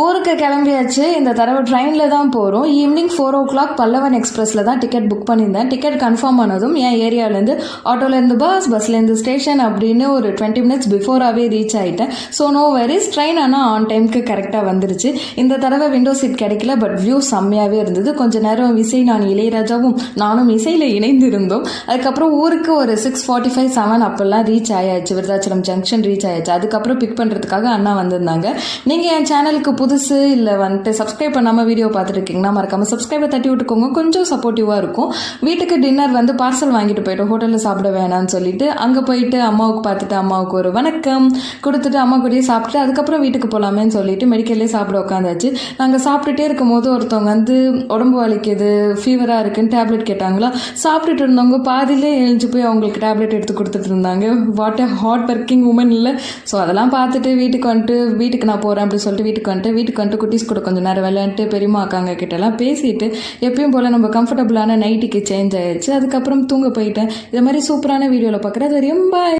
ஊருக்கு கிளம்பியாச்சு. இந்த தடவை ட்ரெயினில் தான் போகிறோம். ஈவினிங் 4 o'clock பல்லவன் எக்ஸ்பிரஸில் தான் டிக்கெட் புக் பண்ணியிருந்தேன். டிக்கெட் கன்ஃபார்ம் ஆனதும் என் ஏரியாவிலேருந்து ஆட்டோலேருந்து பஸ்லேருந்து ஸ்டேஷன் அப்படின்னு ஒரு 20 minutes பிஃபோராகவே ரீச் ஆகிட்டேன். ஸோ நோ வெரிஸ், ட்ரெயின் ஆனால் ஆன் டைமுக்கு கரெக்டாக வந்துருச்சு. இந்த தடவை விண்டோ சீட் கிடைக்கல, பட் வியூ செம்மையாகவே இருந்தது. கொஞ்சம் நேரம் இசை, நான் இளையராஜாவும் நானும் இசையில் இணைந்து இருந்தோம். அதுக்கப்புறம் ஊருக்கு ஒரு 6:45, 7 அப்போல்லாம் ரீச் ஆயாச்சு. விருதாச்சலம் ஜங்ஷன் ரீச் ஆயாச்சு. அதுக்கப்புறம் பிக் பண்ணுறதுக்காக அண்ணா வந்திருந்தாங்க. நீங்கள் என் சேனலுக்கு புதுசு இல்லை சப்ஸ்கிரைப் பண்ணாமல் வீடியோ பார்த்துருக்கீங்கன்னா மறக்காமல் சப்ஸ்கிரைபை தட்டி விட்டுக்கோங்க. கொஞ்சம் சப்போர்ட்டிவாக இருக்கும். வீட்டுக்கு டின்னர் பார்சல் வாங்கிட்டு போயிட்டோம். ஹோட்டலில் சாப்பிட வேணாம்னு சொல்லிட்டு அங்கே போயிட்டு அம்மாவுக்கு பார்த்துட்டு அம்மாவுக்கு ஒரு வணக்கம் கொடுத்துட்டு அம்மா கூடயே சாப்பிட்டு அதுக்கப்புறம் வீட்டுக்கு போகலாமேன்னு சொல்லிட்டு மெடிக்கல்லே சாப்பிட உட்காந்தாச்சு. நாங்கள் சாப்பிட்டுட்டே இருக்கும் போது ஒருத்தவங்க உடம்பு வலிக்குது, ஃபீவராக இருக்குன்னு டேப்லெட் கேட்டாங்களா. சாப்பிட்டுட்டு இருந்தவங்க பாதியிலே எழுந்து போய் அவங்களுக்கு டேப்லெட் எடுத்து கொடுத்துட்டு இருந்தாங்க. What a hard working woman இல்லை. ஸோ அதெல்லாம் பார்த்துட்டு வீட்டுக்கு நான் போகிறேன் அப்படின்னு சொல்லிட்டு வீட்டுக்கு வந்துட்டு குட்டீஸ் கூட கொஞ்சம் நேரம் விளையாண்டு பெரியம்மா அக்காங்க கிட்டலாம் பேசிட்டு எப்பயும் போல் நம்ம கம்ஃபர்டபுளான நைட்டுக்கு சேஞ்ச் ஆயிடுச்சு. அதுக்கப்புறம் தூங்க போயிட்டேன். இது மாதிரி சூப்பரான வீடியோவில் பார்க்குறது வரையும் பாய்.